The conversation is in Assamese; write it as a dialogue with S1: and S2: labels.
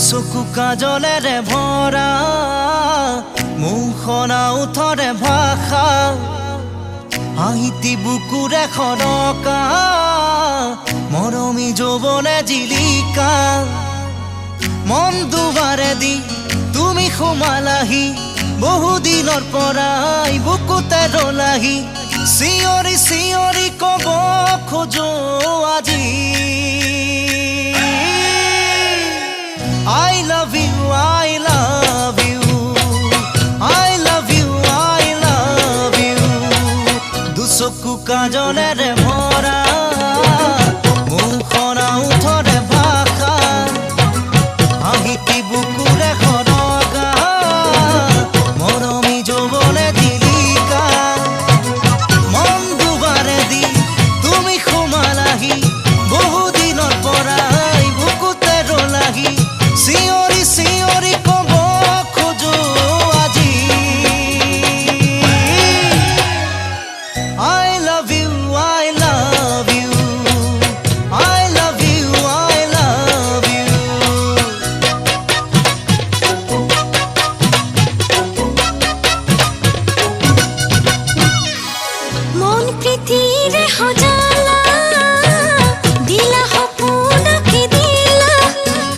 S1: চকু কাজলেৰে ভৰা মুখনা উঠৰে ভাষা আহিতি বুকুৰে খৰকা মৰমী যৌৱনে জিলিকা মন দুবাৰে দি তুমি সোমালাহি বহুদিনৰ পৰাই বুকুতে ৰলাহি চিঞৰি চিঞৰি কব খোজো আজি I love you, I love you, I love you, I love you. দুচকু কাজলেৰে